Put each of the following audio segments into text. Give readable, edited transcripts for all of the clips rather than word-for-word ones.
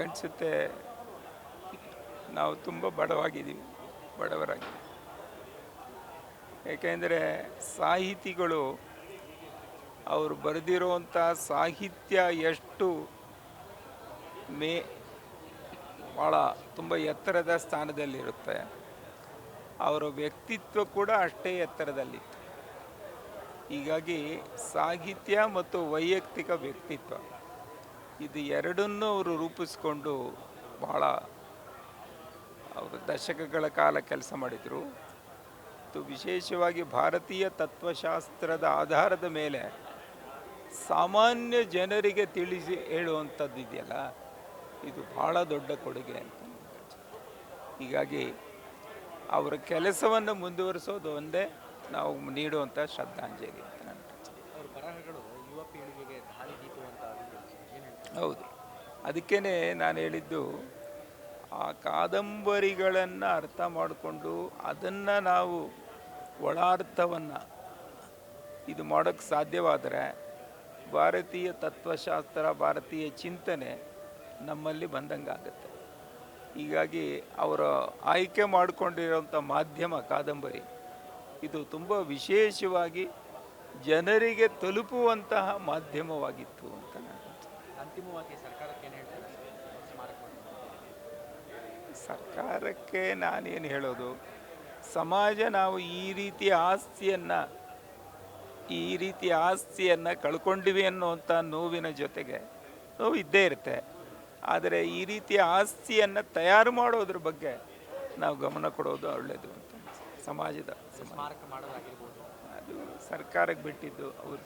ನನಗನ್ಸುತ್ತೆ ನಾವು ತುಂಬ ಬಡವರಾಗಿ. ಏಕೆಂದರೆ ಸಾಹಿತಿಗಳು ಅವರು ಬರೆದಿರುವಂಥ ಸಾಹಿತ್ಯ ಎಷ್ಟು ಭಾಳ ತುಂಬ ಎತ್ತರದ ಸ್ಥಾನದಲ್ಲಿರುತ್ತೆ, ಅವರ ವ್ಯಕ್ತಿತ್ವ ಕೂಡ ಅಷ್ಟೇ ಎತ್ತರದಲ್ಲಿತ್ತು. ಹೀಗಾಗಿ ಸಾಹಿತ್ಯ ಮತ್ತು ವೈಯಕ್ತಿಕ ವ್ಯಕ್ತಿತ್ವ ಇದು ಎರಡನ್ನೂ ಅವರು ರೂಪಿಸ್ಕೊಂಡು ಬಹಳ ಅವರು ದಶಕಗಳ ಕಾಲ ಕೆಲಸ ಮಾಡಿದರು. ಮತ್ತು ವಿಶೇಷವಾಗಿ ಭಾರತೀಯ ತತ್ವಶಾಸ್ತ್ರದ ಆಧಾರದ ಮೇಲೆ ಸಾಮಾನ್ಯ ಜನರಿಗೆ ತಿಳಿಸಿ ಹೇಳುವಂಥದ್ದು ಇದೆಯಲ್ಲ, ಇದು ಬಹಳ ದೊಡ್ಡ ಕೊಡುಗೆ ಅಂತ. ಹೀಗಾಗಿ ಅವರ ಕೆಲಸವನ್ನು ಮುಂದುವರಿಸೋದು ಒಂದೇ ನಾವು ನೀಡುವಂಥ ಶ್ರದ್ಧಾಂಜಲಿ ಅಂತ ನನ್ನ ಅವರ ಬರಹಗಳು ಯುವ ಪೀಳಿಗೆಗೆ ದಾರಿ ದೀಪುವಂಥ. ಹೌದು, ಅದಕ್ಕೇ ನಾನು ಹೇಳಿದ್ದು, ಆ ಕಾದಂಬರಿಗಳನ್ನು ಅರ್ಥ ಮಾಡಿಕೊಂಡು ಅದನ್ನು ನಾವು ಒಳಾರ್ಥವನ್ನು ಇದು ಮಾಡೋಕ್ಕೆ ಸಾಧ್ಯವಾದರೆ ಭಾರತೀಯ ತತ್ವಶಾಸ್ತ್ರ, ಭಾರತೀಯ ಚಿಂತನೆ ನಮ್ಮಲ್ಲಿ ಬಂದಂಗಾಗುತ್ತೆ. ಹೀಗಾಗಿ ಅವರ ಆಯ್ಕೆ ಮಾಡಿಕೊಂಡಿರೋಂಥ ಮಾಧ್ಯಮ ಕಾದಂಬರಿ ಇದು ತುಂಬ ವಿಶೇಷವಾಗಿ ಜನರಿಗೆ ತಲುಪುವಂತಹ ಮಾಧ್ಯಮವಾಗಿತ್ತು ಅಂತ ನಾನು. ಅಂತಿಮವಾಗಿ ಸರ್ಕಾರಕ್ಕೆ ಏನು ಹೇಳ್ತಾರೆ? ಸರ್ಕಾರಕ್ಕೆ ನಾನೇನು ಹೇಳೋದು, ಸಮಾಜ ನಾವು ಈ ರೀತಿಯ ಆಸ್ತಿಯನ್ನು ಕಳ್ಕೊಂಡಿವಿ ಅನ್ನುವಂಥ ನೋವಿನ ಜೊತೆಗೆ ನೋವು ಇದ್ದೇ ಇರುತ್ತೆ. ಆದರೆ ಈ ರೀತಿಯ ಆಸ್ತಿಯನ್ನು ತಯಾರು ಮಾಡೋದ್ರ ಬಗ್ಗೆ ನಾವು ಗಮನ ಕೊಡೋದು ಒಳ್ಳೆಯದು ಅಂತ. ಸಮಾಜದ ಸ್ಮಾರಕ ಮಾಡೋದಾಗಿರ್ಬೋದು, ಅದು ಸರ್ಕಾರಕ್ಕೆ ಬಿಟ್ಟಿದ್ದು ಅವರು.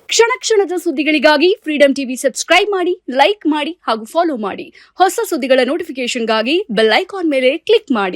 ಕ್ಷಣ ಕ್ಷಣದ ಸುದ್ದಿಗಳಿಗಾಗಿ ಫ್ರೀಡಂ ಟಿವಿ ಸಬ್ಸ್ಕ್ರೈಬ್ ಮಾಡಿ, ಲೈಕ್ ಮಾಡಿ ಹಾಗೂ ಫಾಲೋ ಮಾಡಿ. ಹೊಸ ಸುದ್ದಿಗಳ ನೋಟಿಫಿಕೇಶನ್ಗಾಗಿ ಬೆಲ್ ಐಕಾನ್ ಮೇಲೆ ಕ್ಲಿಕ್ ಮಾಡಿ.